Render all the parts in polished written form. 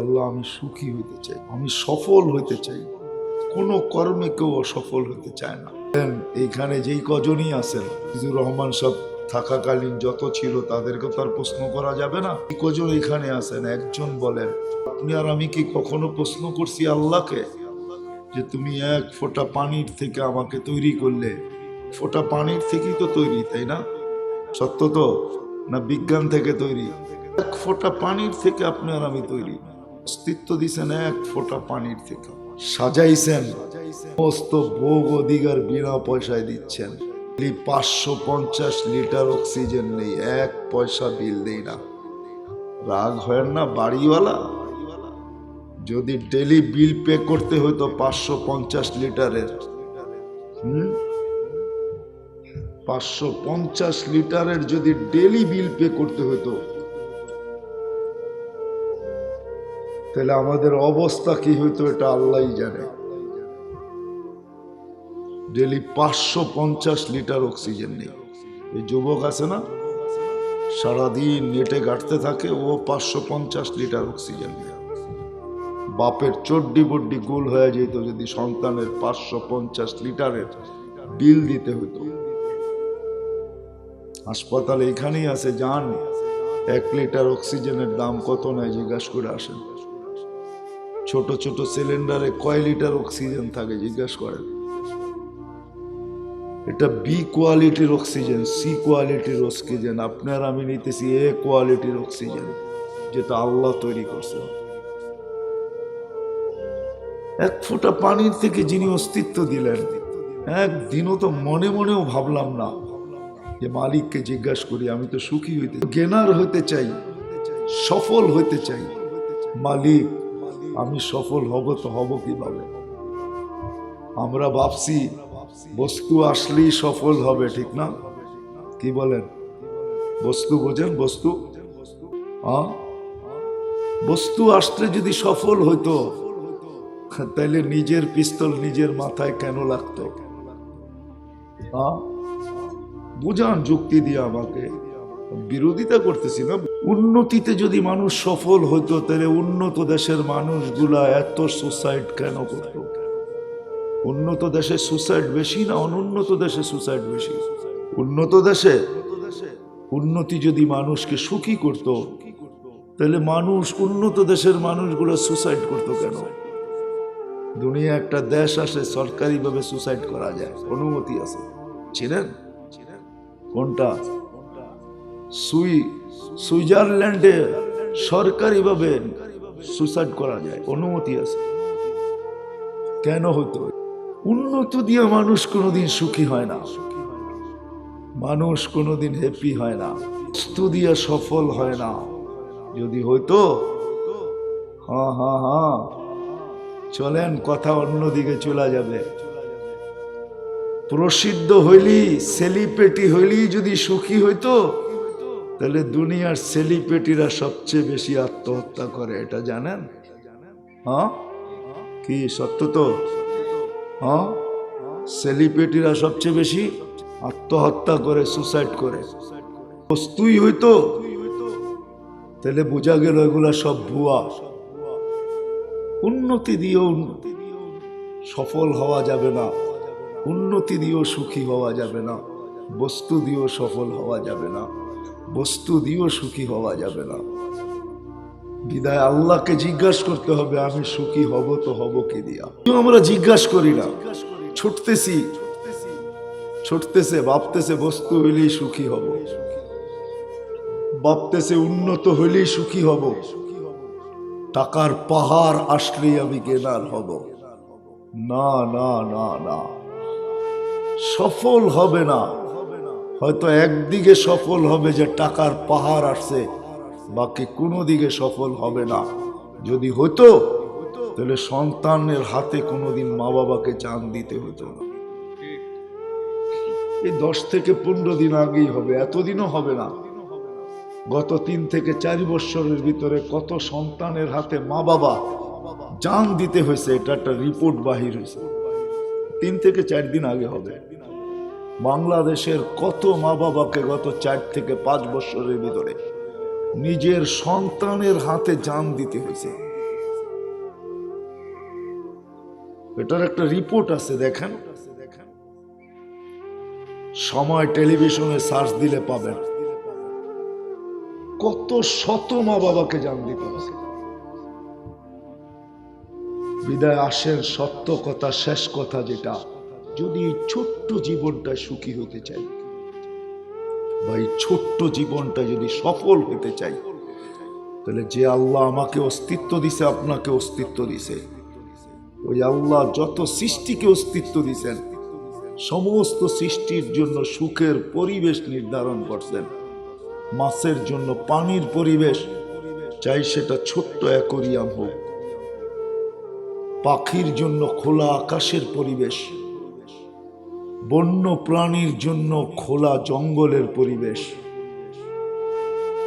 আল্লাহ আমি সুখী হইতে চাই, আমি সফল হইতে চাই। কোনো কর্মে কেউ অসফল হতে চায় না। এইখানে যেই কজনই আছেন, ফিজুর রহমান সাহেব থাকাকালীন যত ছিল তাদেরকে তো আর প্রশ্ন করা যাবে না। এই কজন এখানে আছেন, একজন বলেন আপনি আর আমি কি কখনো প্রশ্ন করছি আল্লাহকে যে তুমি এক ফোঁটা পানির থেকে আমাকে তৈরি করলে? ফোঁটা পানির থেকেই তো তৈরি, তাই না? সত্য তো না? বিজ্ঞান থেকে তৈরি? এক ফোঁটা পানির থেকে আপনি আর আমি তৈরি। অস্তিত্ব দিছেন এক ফোঁটা পানির থেকে, সাজাইছেন, সমস্ত ভোগ অধিকার বিনা পয়সায় দিচ্ছেন। 550 লিটার অক্সিজেন নেই, 1 পয়সা বিল দেই না। রাগ হয় না বাড়িওয়ালা? যদি ডেলি বিল পে করতে হতো 550 লিটারের, 550 লিটারের যদি ডেলি বিল পে করতে হতো, তাহলে আমাদের অবস্থা কি হইতো এটা আল্লাহই জানে। ডেলি 550 লিটার অক্সিজেন নেই। এই যুবক আছে না, সারাদিন নেটে গাঁটতে থাকে, ও 550 লিটার অক্সিজেন নেই। বাপের চড্ডি বড্ডি গোল হয়ে যেত যদি সন্তানের 550 লিটারের বিল দিতে হতো। হাসপাতাল এখানেই আছে, যান 1 লিটার অক্সিজেনের দাম কত নেয় জিজ্ঞাসা করে আসেন। ছোট ছোট সিলিন্ডারে কয় লিটার অক্সিজেন থাকে জিজ্ঞাসা করেন। এটা বি কোয়ালিটির অক্সিজেন, সি কোয়ালিটির অক্সিজেন। আপনার আমি নিতেছি এ কোয়ালিটির অক্সিজেন, যেটা আল্লাহ তৈরি করছে। এক ফোঁটা পানির থেকে যিনি অস্তিত্ব দিলেন, একদিনও তো মনে মনেও ভাবলাম না যে মালিককে জিজ্ঞাসা করি আমি তো সুখী হইতে, গেনার হইতে চাই, সফল হইতে চাই। মালিক আমি সফল হব তো হব কিভাবে? আমরা ভাবছি বস্তু আসলেই সফল হবে, ঠিক না? কি বলেন? বস্তু বোঝেন? বস্তু বস্তু আসলে যদি সফল হইতো, তাইলে নিজের পিস্তল নিজের মাথায় কেন লাগতো? বুঝান যুক্তি দিয়ে আমাকে, বিরোধিতা করতেছি না। উন্নতিতে যদি মানুষ সফল হইতো, তাহলে উন্নত দেশের মানুষগুলা এত সুসাইড কেন করতো? উন্নত দেশে সুসাইড বেশি না অনুন্নত দেশে সুসাইড বেশি? উন্নত দেশে উন্নতি যদি মানুষকে সুখী করত, তাহলে মানুষ উন্নত দেশের মানুষগুলো সুসাইড করতো কেন? দুনিয়া একটা দেশ আসে সরকারিভাবে সুসাইড করা যায়, অনুমতি আছে, ছিলেন? কোনটা? সুইজারল্যান্ডে সরকারিভাবে সুসাইড করা যায়, অনুমতি আছে। কেন হতো? উন্নত দিয়ে মানুষ কোনোদিন সুখী হয় না, মানুষ কোনোদিন হ্যাপি হয় না, বস্তু দিয়ে সফল হয় না। যদি হইতো, চলেন কথা অন্যদিকে চলে যাবে। প্রসিদ্ধ হইলি, সেলিব্রিটি হইলি যদি সুখী হইতো, তাহলে দুনিয়ার সেলিব্রিটিরা সবচেয়ে বেশি আত্মহত্যা করে, এটা জানেন? কি সত্য তো? সেলিব্রিটিরা সবচেয়ে বেশি আত্মহত্যা করে, সুসাইড করে। বস্তুই হইতো, তাহলে বোঝা গেল এগুলা সব ভুয়া। উন্নতি দিয়েও সফল হওয়া যাবে না, উন্নতি দিয়েও সুখী হওয়া যাবে না, বস্তু দিয়েও সফল হওয়া যাবে না, বস্তু দিয়েও সুখী হওয়া যাবে না। বিদায় আল্লাহকে জিজ্ঞাসা করতে হবে আমি সুখী হব তো হব কি দিয়া। আমরা জিজ্ঞাসা করি না, ছুটতেছে ভাবতেছে বস্তু হইলেই সুখী হব, ভাবতেছে উন্নত হইলেই সুখী হব, টাকার পাহাড় আসলেই আমি গেনার হব। না না না না, সফল হবে না। হয়তো একদিকে সফল হবে যে টাকার পাহাড় আসছে, বাকি কোনো দিকে সফল হবে না। যদি হতো তাহলে সন্তানের হাতে কোনোদিন মা বাবাকে জান দিতে হতো না। এই 10 থেকে 15 দিন আগেই হবে, এতদিনও হবে না। গত 3 থেকে 4 বছরের ভিতরে কত সন্তানের হাতে মা বাবা জান দিতে হয়েছে, এটা একটা রিপোর্ট বাহির হয়েছে। 3 থেকে 4 দিন আগে হবে। বাংলাদেশের কত মা বাবাকে গত 4 থেকে 5 বছরের ভিতরে নিজের সন্তানের হাতে জান দিতে হয়েছে। এটার একটা রিপোর্ট আছে, দেখেন, সময় টেলিভিশনে সার্চ দিলে পাবেন কত শত মা বাবাকে জান দিতে হবে। বিদায় আসেন সত্য কথা, শেষ কথা যেটা, যদি এই ছোট্ট জীবনটা সুখী হতে চাই বা এই ছোট্ট জীবনটা যদি সফল হতে চাই, তাহলে যে আল্লাহ আমাকে অস্তিত্ব দিছে, আপনাকে অস্তিত্ব দিছে, ওই আল্লাহ যত সৃষ্টিকে অস্তিত্ব দিছেন, সমস্ত সৃষ্টির জন্য সুখের পরিবেশ নির্ধারণ করছেন। মাছের জন্য পানির পরিবেশ, চাই সেটা ছোট্ট অ্যাকোরিয়াম হোক, পাখির জন্য খোলা আকাশের পরিবেশ, বন্য প্রাণীর জন্য খোলা জঙ্গলের পরিবেশ,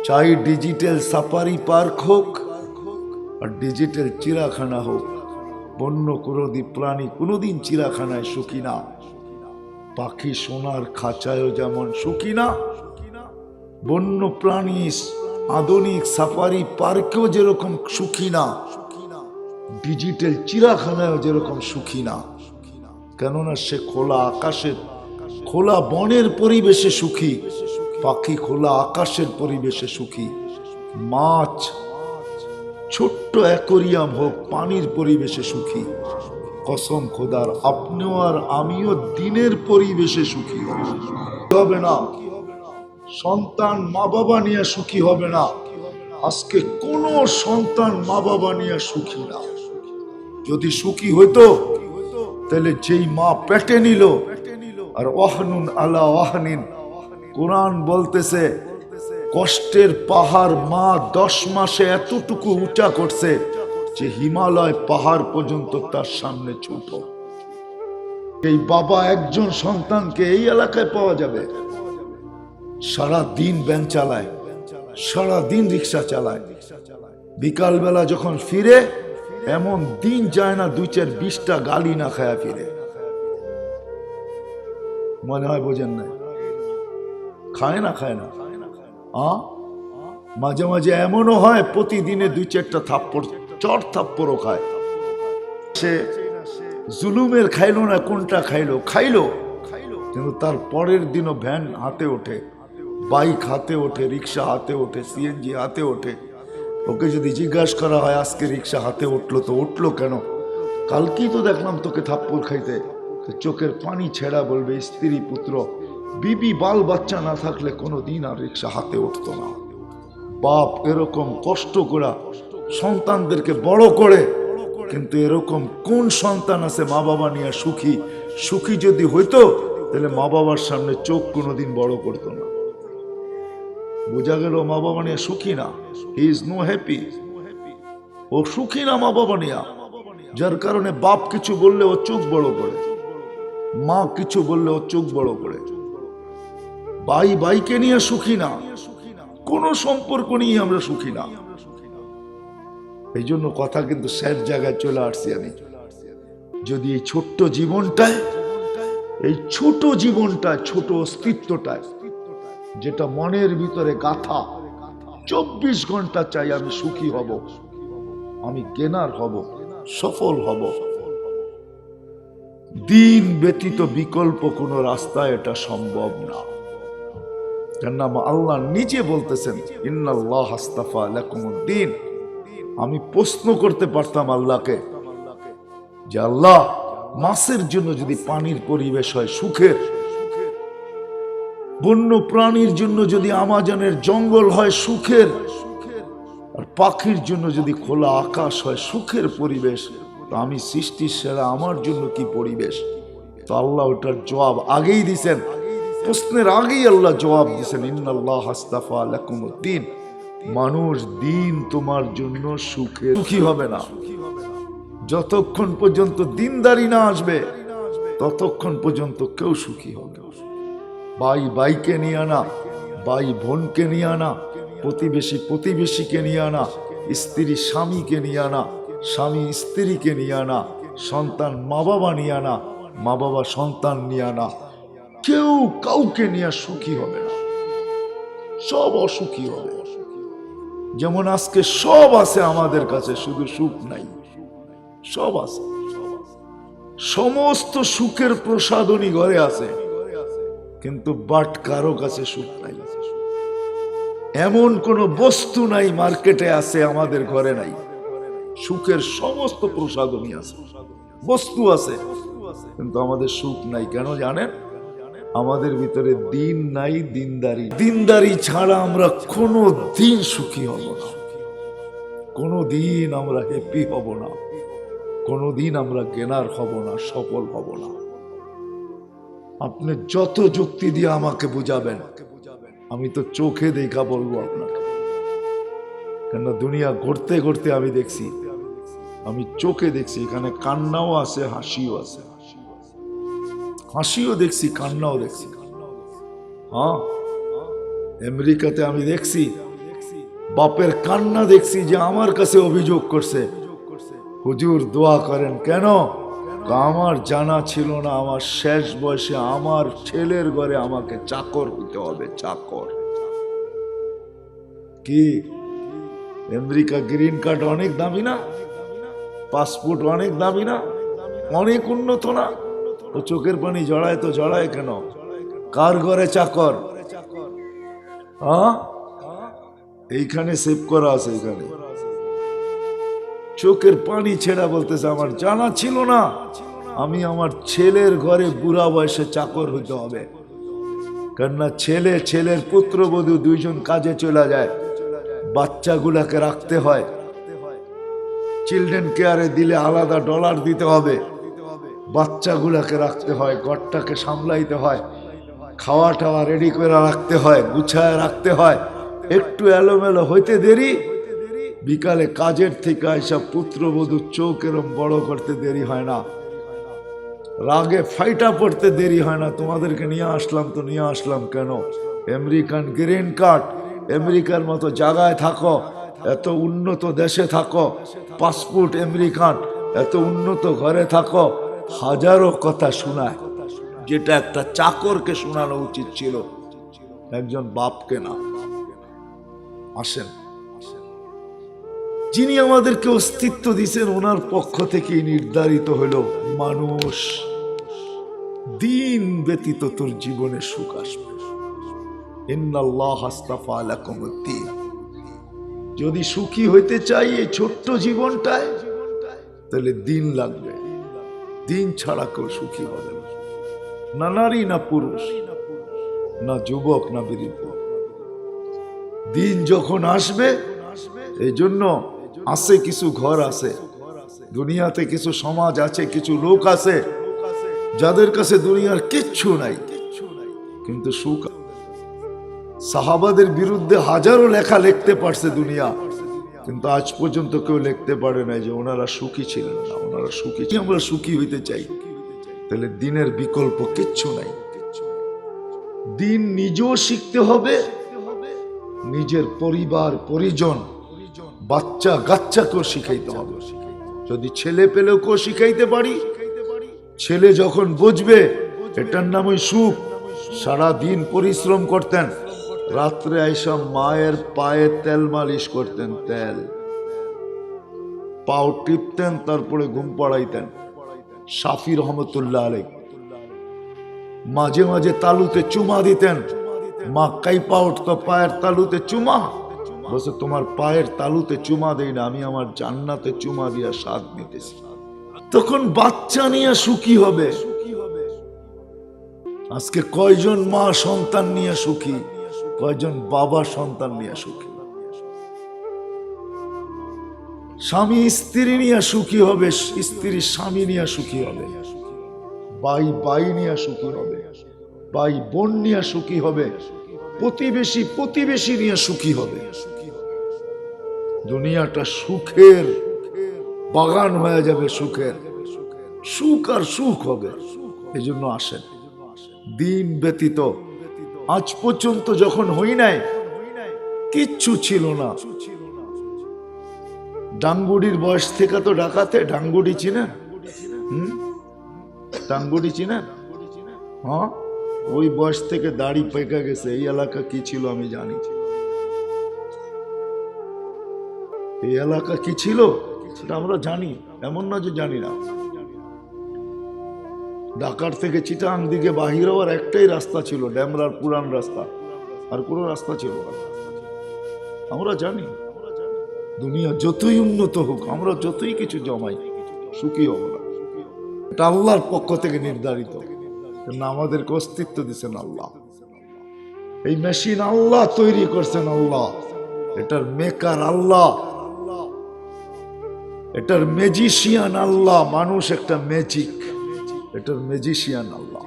চাই ডিজিটাল সাফারি পার্ক হোক আর ডিজিটাল চিড়াখানা হোক। বন্য কোনোদিন প্রাণী কোনোদিন চিড়াখানায় সুখী না, পাখি সোনার খাঁচায়ও যেমন সুখী না, বন্য প্রাণী আধুনিক সাফারি পার্কেও যেরকম সুখী না, ডিজিটাল চিড়াখানায়ও যেরকম সুখী না। কেননা সে খোলা আকাশের, খোলা বনের পরিবেশে সুখী, পাখি খোলা আকাশের পরিবেশে সুখী, মাছ ছোট্ট অ্যাকোরিয়াম হোক পানির পরিবেশে সুখী। কসম খোদার, আপনিও আর আমিও দিনের পরিবেশে সুখী হবে না। সন্তান মা বাবা নিয়ে সুখী হবে না। আজকে কোনো সন্তান মা বাবা নিয়ে সুখী না। যদি সুখী হইতো তাহলে যেই মা পেটে নিল, আর ওয়াহনুন আলা ওয়াহনিন, কোরআন বলতেছে কষ্টের পাহাড় মা 10 মাসে এতটুকু উঁচা করছে যে হিমালয় পাহাড় পর্যন্ত তার সামনে ছোট। এই বাবা একজন সন্তানকে এই এলাকায় পাওয়া যাবে, সারা দিন ভ্যান চালায়, সারা দিন রিক্সা চালায়, বিকালবেলা যখন ফিরে এমন দিন যায় না 2-4-20টা গালি না খায়া ফিরে। মনে হয় বোঝেন না? খায় না মাঝে মাঝে এমনও হয় প্রতিদিনে 2-4টা থাপ্পড়, চর থাপ্পড়ও খায়। সে জুলুমের খাইলো না, কোনটা খাইলো, কিন্তু তার পরের দিনও ভ্যান হাতে ওঠে, বাইক হাতে ওঠে, রিক্সা হাতে ওঠে, সিএনজি হাতে ওঠে। ওকে যদি জিজ্ঞাসা করা হয় আজকে রিক্সা হাতে উঠলো তো উঠলো কেন, কালকেই তো দেখলাম তোকে থাপ্পড় খাইতে, চোখের পানি ছেড়া বলবে স্ত্রী পুত্র বিবি বাল বাচ্চা না থাকলে কোনো দিন আর রিক্সা হাতে উঠতো না। বাপ এরকম কষ্ট করে সন্তানদেরকে বড় করে, কিন্তু এরকম কোন সন্তান আছে মা বাবা নিয়ে সুখী যদি হইতো তাহলে মা বাবার সামনে চোখ কোনোদিন বড় করতো না। বোঝা গেল মা বাবা নিয়ে সুখী না, হি ইজ নো হ্যাপি। ও সুখী না মা বাবা নিয়ে, যার কারণে বাপ কিছু বললে ও চোখ বড় করে, মা কিছু বললে ও চোখ বড় করে। ভাইকে নিয়ে সুখী না, কোন সম্পর্ক নিয়ে আমরা সুখী না। এই জন্য কথা কিন্তু শেষ জায়গায় চলে আসছি আমি। যদি এই ছোট্ট জীবনটায়, এই ছোট জীবনটায়, ছোট অস্তিত্বটায়, যেটা মনের ভিতরে গাথা, 24 ঘন্টা চাই আমি সুখী হব, আমি গেনার হব, সফল হব, দিন ব্যতীত বিকল্প কোন রাস্তায় এটা সম্ভব না। কেননা আল্লাহ নিজে বলতেছেন ইন্নাল্লাহ আস্তাফা লাকুমুদ্দিন। আমি প্রশ্ন করতে পারতাম আল্লাহকে যে আল্লাহ, মাছের জন্য যদি পানির পরিবেশ হয় সুখের, বন্য প্রাণীর জন্য যদি আমাজনের জঙ্গল হয় সুখের, আর পাখির জন্য যদি খোলা আকাশ হয় সুখের পরিবেশ, তো আমি সৃষ্টির সেরা আমার জন্য কি পরিবেশ? তো আল্লাহ ওটার জবাব আগেই দিছেন, প্রশ্নের আগেই আল্লাহ জবাব দিছেন ইন্নাল্লাহ আস্তাফা লাকুমুদ্দিন। মানুষ দিন তোমার জন্য সুখী হবে না। যতক্ষণ পর্যন্ত দিনদারি না আসবে ততক্ষণ পর্যন্ত কেউ সুখী হবে। ভাইকে নিয়ে আনা, ভাই বোনকে নিয়ে আনা, প্রতিবেশীকে নিয়ে আনা, স্ত্রী স্বামীকে নিয়ে আনা, স্বামী স্ত্রীকে নিয়ে আনা, সন্তান মা বাবা নিয়ে আনা, মা বাবা সন্তান নিয়ে আনা, কেউ কাউকে নিয়ে সুখী হবে না, সব অসুখী হবে। যেমন আজকে সব আছে আমাদের কাছে, শুধু সুখ নাই। সব আছে, সমস্ত সুখের প্রসাদনী ঘরে আছে, কিন্তু বাট কারো কাছে সুখ নাই। এমন কোন বস্তু নাই মার্কেটে আছে আমাদের ঘরে নাই। সুখের সমস্ত প্রসাদনী আছে, বস্তু আছে, কিন্তু আমাদের সুখ নাই। কেন জানেন? আমাদের ভিতরে দিন নাই, দিনদারি। দিনদারি ছাড়া আমরা কোনো দিন সুখী হব না, কোনো দিন আমরা হ্যাপি হব না, কোনো দিন আমরা গেনার হব না, সফল হব না। আপনি যত যুক্তি দিয়ে আমাকে বুঝাবেন, আমি তো চোখে দেখা বলবো আপনাকে। কেন দুনিয়া ঘুরতে ঘুরতে আমি দেখছি, আমি চোখে দেখছি, এখানে কান্নাও আছে, হাসিও আছে। হাসিও দেখছি, কান্নাও দেখছি। হ্যাঁ, আমেরিকাতে আমি দেখছি বাপের কান্না দেখছি, যে আমার কাছে অভিযোগ করছে, হুজুর দোয়া করেন। কেন? আমার জানা ছিল না আমার শেষ বয়সে আমার ছেলের ঘরে আমাকে চাকর হতে হবে। চাকর কি? আমেরিকা গ্রিন কার্ড অনেক দামি না? পাসপোর্ট অনেক দামি না? অনেক উন্নত না? ও চোখের পানি জড়ায় তো জড়ায় কেন? কার ঘরে চাকর? এইখানে সেভ করা আছে, এইখানে চোখের পানি ছেড়া বলতেছে আমার জানা ছিল না আমি আমার ছেলের ঘরে বুড়া বয়সে চাকর হইতে হবে। কেননা ছেলে, ছেলের পুত্রবধূ দুইজন কাজে চলে যায়, বাচ্চাগুলাকে রাখতে হয়, চিলড্রেন কেয়ারে দিলে আলাদা ডলার দিতে হবে, বাচ্চাগুলাকে রাখতে হয়, ঘরটাকে সামলাইতে হয়, খাওয়া টাওয়া রেডি করে রাখতে হয়, গুছায় রাখতে হয়। একটু এলোমেলো হইতে দেরি, বিকালে কাজের থেকে এসব পুত্রবধূ চোখ এরম বড় করতে দেরি হয় না, রাগে ফাইটা পড়তে দেরি হয় না। তোমাদেরকে নিয়ে আসলাম তো নিয়ে আসলাম কেন? আমেরিকান গ্রিন কার্ড, আমেরিকার মতো জায়গায় থাকো, এত উন্নত দেশে থাকো, পাসপোর্ট আমেরিকান, এত উন্নত ঘরে থাকো, হাজারো কথা শোনায়, যেটা একটা চাকরকে শোনানো উচিত ছিল, একজন বাপকে না। আসেন, যিনি আমাদেরকে অস্তিত্ব দিয়েছেন ওনার পক্ষ থেকেই নির্ধারিত হলো মানুষ দিন ব্যতীত তোর জীবনে সুখ আসবে। ইন্নাল্লাহ আস্তাফা লাকুমুদ্দীন। যদি সুখী হইতে চাই এই ছোট্ট জীবনটায়, তাহলে দিন লাগবে। দিন ছাড়া কেউ সুখী হবে না, না নারী না পুরুষ, না যুবক না বৃদ্ধ। দিন যখন আসবে, এই জন্য আছে কিছু ঘর আছে দুনিয়াতে, কিছু সমাজ আছে, কিছু লোক আছে যাদের কাছে দুনিয়ার কিচ্ছু নাই, কিন্তু সুখ। সাহাবাদের বিরুদ্ধে হাজারো লেখা লিখতে পারছে দুনিয়া, কিন্তু আজ পর্যন্ত কেউ লিখতে পারে নাই যে ওনারা সুখী ছিলেন না, ওনারা সুখী। আমরা সুখী হইতে চাই, তাহলে দিনের বিকল্প কিচ্ছু নাই। দিন নিজেও শিখতে হবে, নিজের পরিবার পরিজন বাচ্চা গাচ্চাকেও শিখাইতে হবে। যদি ছেলে পেলেকেও শিখাইতে পারি, ছেলে যখন বুঝবে এটার নামই সুখ। সারা দিন পরিশ্রম করতেন, রাত্রে আইসা মায়ের পায়ে তেল মালিশ করতেন, তেল পাও টিপতেন, তারপরে ঘুম পাড়াইতেন। শাফি রহমতুল্লাহ আলাইহি মাঝে মাঝে তালুতে চুমা দিতেন, মা কাইপা উঠতো পায়ের তালুতে চুমা, বলছে তোমার পায়ের তালুতে চুমা দেই না, আমি আমার জান্নাতে চুমা দিয়া স্বাদ নিতেছি। তখন বাচ্চা নিয়ে সুখী হবে। আজকে কয়জন মা সন্তান নিয়ে সুখী, কয়জন বাবা সন্তান নিয়ে সুখী? স্বামী স্ত্রী নিয়ে সুখী হবে, স্ত্রী স্বামী নিয়ে সুখী হবে, ভাই ভাই নিয়ে সুখী হবে, ভাই বোন নিয়ে সুখী হবে, প্রতিবেশী প্রতিবেশী নিয়ে সুখী হবে। দুনিয়াটা সুখের বাগান হয়ে যাবে, সুখের সুখ আর সুখ হবে। এই জন্য আসেন, দিন ব্যতীত আজ পর্যন্ত যখন হই নাই কিচ্ছু ছিল না। ডাঙ্গুডির বয়স থেকে তো ডাকাতে, ডাঙ্গুডি চিনেন? ডাঙ্গুডি চিনেন? হ্যাঁ, ওই বয়স থেকে দাড়ি পেকে গেছে। এই এলাকা কি ছিল আমি জানি, এই এলাকা কি ছিল সেটা আমরা জানি, এমন না যে জানি না। ঢাকার থেকে চিটাং দিকে বাহির হওয়ার একটাই রাস্তা ছিল, ড্যামরার পুরান রাস্তা, আর কোনো রাস্তা ছিল না। আমরা জানি দুনিয়া যতই উন্নত হোক, আমরা যতই কিছু জমাই, সুখী হব না। এটা আল্লাহর পক্ষ থেকে নির্ধারিত, না আমাদেরকে অস্তিত্ব দিচ্ছেন আল্লাহ। এই মেশিন আল্লাহ তৈরি করছেন, আল্লাহ এটার মেকার আল্লাহ, এটার ম্যাজিশিয়ান আল্লাহ। মানুষ একটা ম্যাজিক, এটার ম্যাজিশিয়ান আল্লাহ।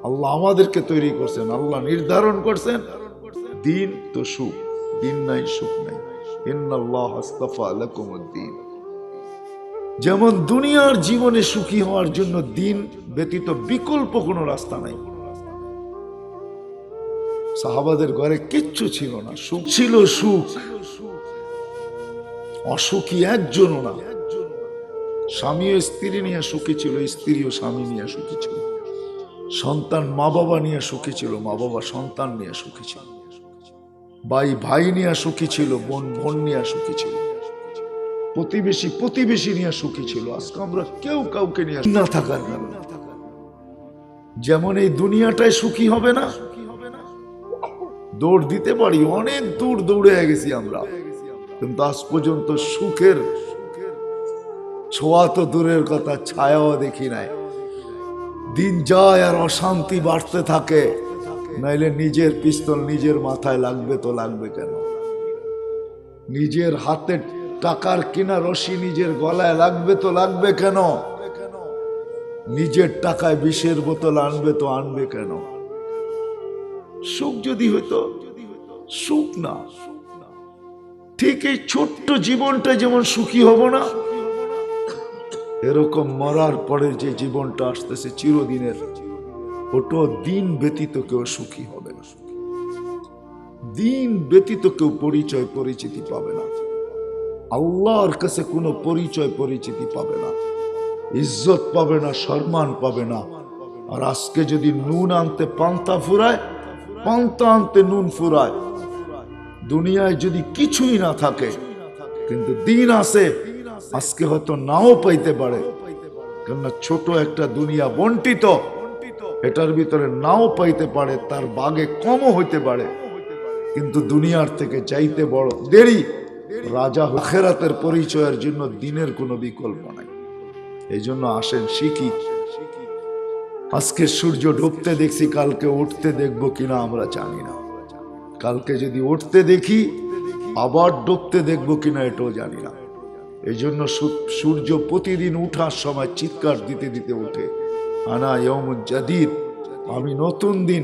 আল্লাহ আমাদেরকে তৈরি করছেন, আল্লাহ নির্ধারণ করছেন দিন তো সুখ, দিন নাই সুখ নাই। ইন্নাল্লাহ আস্তাফা লাকুমুদ্দিন। যেমন দুনিয়ার জীবনে সুখী হওয়ার জন্য দিন ব্যতীত বিকল্প কোনো রাস্তা নাই। সাহাবাদের ঘরে কিচ্ছু ছিল না, সুখ ছিল সুখ, অসুখী একজনও না। স্বামীও স্ত্রী নিয়ে সুখী ছিল, স্ত্রীও স্বামী নিয়ে সুখী ছিল। সন্তান মা বাবা নিয়ে সুখী ছিল, মা বাবা সন্তান নিয়ে সুখী ছিল। ভাই ভাই নিয়ে সুখী ছিল, বোন বোন নিয়ে সুখী ছিল। প্রতিবেশী প্রতিবেশী নিয়ে সুখী ছিল। আজকে আমরা কেউ কাউকে নিয়ে না থাকার কারণে যেমন এই দুনিয়াটায় সুখী হবে না। দৌড় দিতে পারি, অনেক দূর দৌড়ে গেছি আমরা, কিন্তু আজ পর্যন্ত সুখের ছোঁয়া তো দূরের কথা, ছায়াও দেখি নাই। দিন যায় আর অশান্তি বাড়তে থাকে, নাইলে নিজের পিস্তল নিজের মাথায় লাগবে তো লাগবে কেন? নিজের হাতে টাকার কিনা রশি নিজের গলায় লাগবে তো লাগবে কেন? নিজের টাকায় বিষের বোতল আনবে তো আনবে কেন? সুখ যদি হইতো, সুখ না। ঠিক এই ছোট্ট জীবনটা যেমন সুখী হব না, এরকম মরার পরে যে জীবনটা আসতেছে চিরদিনের, ওটা দিন ব্যতীত কেউ সুখী হবে না। দিন ব্যতীত কেউ পরিচয় পরিচিতি পাবে না, আল্লাহর কাছে কোনো পরিচয় পরিচিতি পাবে না, ইজ্জত পাবে না, সম্মান পাবে না। আর আজকে যদি নুন আনতে পান্তা ফুরায়, পান্তা আনতে নুন ফুরায়। দুনিয়ায় যদি কিছুই না থাকে কিন্তু দিন আছে, আজকে হয়তো নাও পাইতে পারে, কেননা ছোট একটা দুনিয়া বন্টিত, এটার ভিতরে নাও পাইতে পারে, তার বাগে কমও হইতে পারে, কিন্তু দুনিয়ার থেকে চাইতে বড় দেরি। রাজা আখিরাতের পরিচয়ের জন্য দিনের কোনো বিকল্প নাই। এই জন্য আসেন শিখি। আজকে সূর্য ডুবতে দেখছি, কালকে উঠতে দেখবো কিনা আমরা জানি না। কালকে যদি উঠতে দেখি, আবার ডুবতে দেখবো কিনা এটাও জানি না। এই জন্য সূর্য প্রতিদিন উঠার সময় চিৎকার দিতে দিতে উঠে, আনা ইয়াউমুন জাদীদ, আমি নতুন দিন,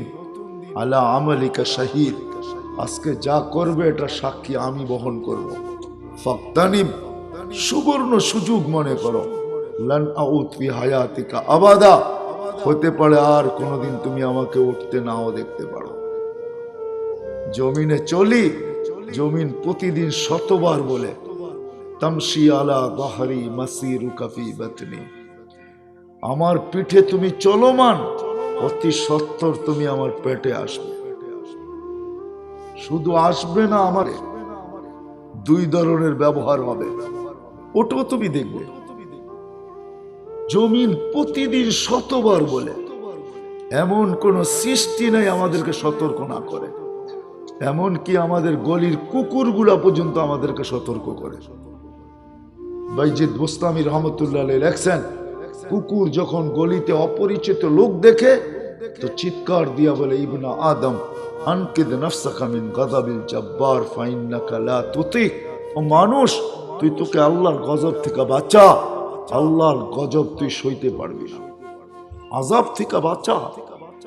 আলা আমালিকা শাহীদ, আজকে যা করবে এটা সাক্ষী আমি বহন করব। ফাক্তানিব, সুবর্ণ সুযোগ মনে করো, লান আউত ফি হায়াতিকা আবাদা, হতে পারে আর কোনোদিন তুমি আমাকে উঠতে নাও দেখতে পারো। জমিনে চলি, জমিন প্রতিদিন শতবার বলে, তামশি আলা বাহরি মাসিরুকা ফি বাতনি, আমার পিঠে তুমি চলমান, অতি সত্বর তুমি আমার পেটে আসবে। শুধু আসবে না, আমার দুই ধরনের ব্যবহার হবে, ওটাও তুমি দেখবে। জমিন প্রতিদিন শতবার বলে, এমন কোন সৃষ্টি নাই আমাদেরকে সতর্ক না করে। এমন কি আমাদের গলির কুকুরগুলা পর্যন্ত আমাদেরকে সতর্ক করে। বাইজিদ বোস্তামি রহমতুল্লাহ আলাইহি লেখছেন, কুকুর যখন গলিতে অপরিচিত লোক দেখে তো চিৎকার দিয়া বলে, ইবনা আদম আনকিদ নাফসাকা মিন গাযাবিল জাব্বার ফাইন্নাকা লা তুতিক, ও মানুষ তুই তোকে আল্লাহর গজব থেকে বাঁচা, আল্লাহর গজব তুই সইতে পারবি না। আযাব থেকে বাঁচা,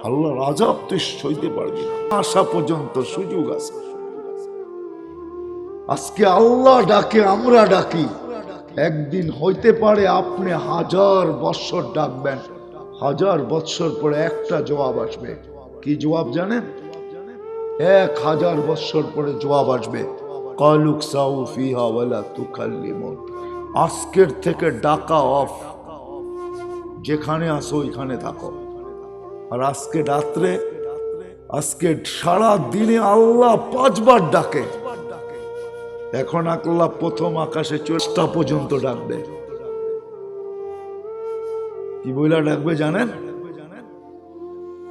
আল্লাহর আযাব তুই সইতে পারবি না। আসা পর্যন্ত সুযোগ আছে। আজকে আল্লাহ ডাকে, আমরা ডাকি। একদিন হইতে পারে আপনি 1000 বৎসর ডাকবেন, 1000 বৎসর পরে একটা জবাব আসবে। কি জবাব জানেন? 1000 বৎসর পরে জবাব আসবে, ক্বালুক সাউ ফিহা ওয়ালা তুকাল্লিমুন। আজকের থেকে ডাকা অফ, যেখানে আসো ওইখানে থাকো। আর আজকে রাত্রে, আজকে সারা দিনে আল্লাহ 5 বার ডাকে। এখন আল্লাহ প্রথম আকাশে 4টা পর্যন্ত ডাকবে। কি বইলা ডাকবে জানেন?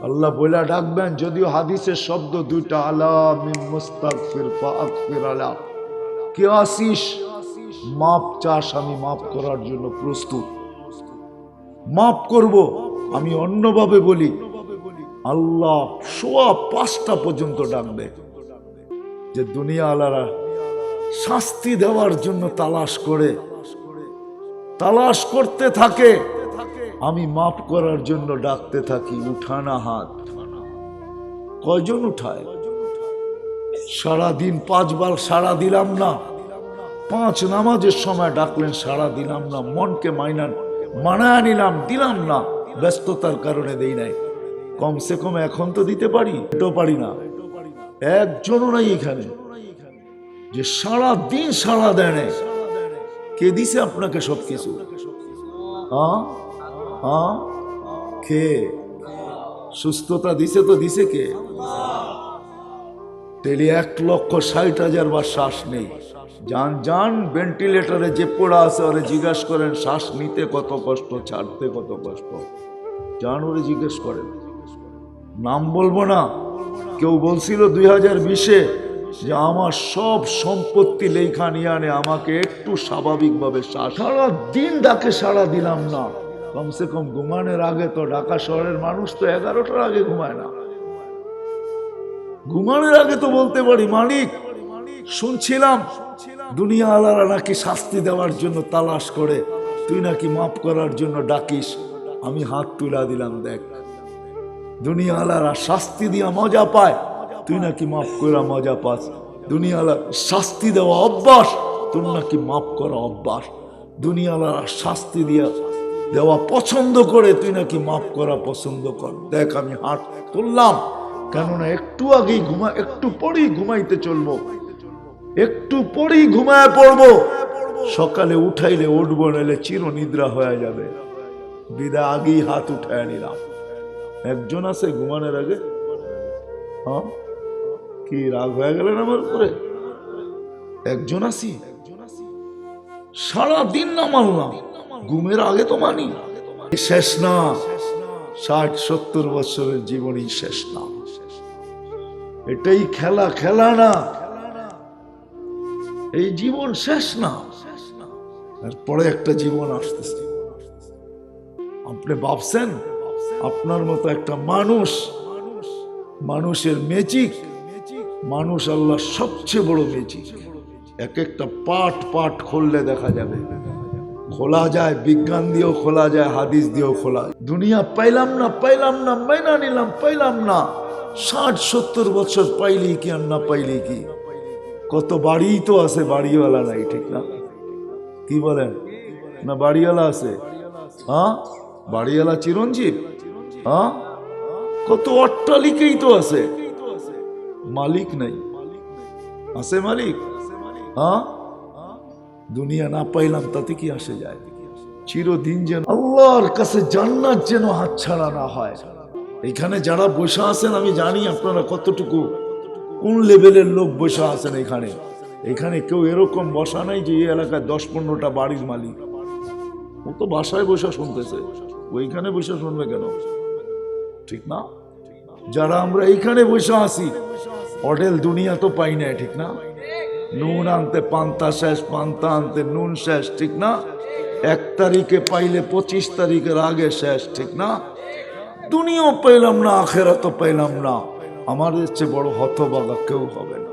আল্লাহ বলে ডাকবেন, যদিও হাদিসের শব্দ দুইটা, আলা মিন মুস্তাগফির ফাগফির আলা, কে আসিস মাপ চাস, আমি মাপ করার জন্য প্রস্তুত, মাপ করব। আমি অন্যভাবে বলি, আল্লাহ সোয়া 5টা পর্যন্ত ডাকবে, যে দুনিয়া আলারা শাস্তি দেওয়ার জন্য তালাশ করতে থাকে, আমি মাফ করার জন্য ডাকতে থাকি। উঠানা হাত, কয়জন উঠায়? সারাদিন 5 বার সাড়া দিলাম না, 5 নামাজের সময় ডাকলেন সাড়া দিলাম না, মনকে মানায় নিলাম, দিলাম না, ব্যস্ততার কারণে দেই নাই। কমসে কম এখন তো দিতে পারি, এটাও পারি না। একজনও নাই এখানে যে সারা দিন সাড়া দেয় নাই। কে দিছে আপনাকে সবকিছু? কে সুস্থতা দিছে? তো দিছে কে? তেলি 1,60,000 বার শ্বাস নেই। যান ভেন্টিলেটরে যে পড়া আছে ওরে জিজ্ঞাসা করেন শ্বাস নিতে কত কষ্ট, ছাড়তে কত কষ্ট। যান ওরে জিজ্ঞেস করেন, নাম বলবো না। কেউ বলছিল 2020-এ যে আমার সব সম্পত্তি লেখা নিয়ে আনে, আমাকে একটু স্বাভাবিকভাবে সারা দিন ডাকে সাড়া দিলাম না। কমসে কম ঘুমানোর আগে তো, ঢাকা শহরের মানুষ তো 11টার আগে ঘুমায় না, ঘুমানোর আগে তো বলতে পারি, মালিক শুনছিলাম দুনিয়া আলারা নাকি শাস্তি দেওয়ার জন্য তালাশ করে, তুই নাকি মাফ করার জন্য ডাকিস। আমি হাত তুলা দিলাম, দেখ দুনিয়া আলারা শাস্তি দিয়া মজা পায়, তুই নাকি মাফ করা মজা পাস। দুনিয়া আলার শাস্তি দেওয়া অভ্যাস, তোর নাকি মাফ করা অভ্যাস। দুনিয়া আলারা শাস্তি দেওয়া পছন্দ করে, তুই নাকি মাফ করা পছন্দ কর। দেখ আমি হাত তুললাম, কেননা একটু আগেই একটু পরেই ঘুমাইতে চলবো, একটু পরেই ঘুমায় পড়বো। সকালে উঠাইলে উঠবো, নাইলে চিরনিদ্রা হয়ে যাবে। বিদা আগেই হাত উঠায় নিলাম। একজন আছে ঘুমানোর আগে? হ্যাঁ, কি রাগ হয়ে গেলেন আমার উপরে? একজন আছি, সারাদিন না মানলাম, ঘুমের আগে তো মানি। শেষ না, 60-70 বছরের জীবনই শেষ না। এটাই খেলা না, এই জীবন শেষ না, এরপরে একটা জীবন আসতেছে। আপনি ভাবছেন আপনার মতো একটা মানুষের ম্যাজিক, মানুষ আল্লাহ সবচেয়ে বড় ম্যাজিক। এক একটা পাট খুললে দেখা যাবে, খোলা যায়, বিজ্ঞান দিয়েও খোলা যায়, হাদিস দিয়েও খোলা যায়। দুনিয়া পাইলাম না, মাইনা নিলাম, পাইলাম না। 60-70 বছর পাইলি কি আর না পাইলি কি? কত বাড়ি তো আছে, বাড়িওয়ালা নাই, ঠিক না? কি বলেন? না বাড়িওয়ালা আছে? হ্যাঁ, বাড়িওয়ালা চিরঞ্জীব। হ্যাঁ, কত অট্টালিকাই তো আছে, মালিক নাই। আছে মালিক? হ্যাঁ, দুনিয়া না পাইলাম তাতে কি আসে যায়? চিরদিন যেন আল্লাহর কাছে জান্নাত যেন হাতছাড়া না হয়। এখানে যারা বসে আছেন, আমি জানি আপনারা কতটুকু কোন লেভেলের লোক বসে আছেন। এখানে কেউ এরকম বসা নাই যে এই এলাকায় 10-15টা বাড়ির মালিক। ও তো বাসায় বসে শুনতেছে, ওইখানে বসে শুনবে কেন? ঠিক না? যারা আমরা এইখানে বসে আছি, হোটেল দুনিয়া তো পাই না, ঠিক না? নুন আনতে পান্তা শেষ, পান্তা আনতে নুন শেষ, ঠিক না? 1 তারিখে পাইলে 25 তারিখের আগে শেষ, ঠিক না? দুনিয়াও পাইলাম না, আখেরাতও পাইলাম না। আমাদের চেয়ে বড় হতভাগা কেউ হবে না।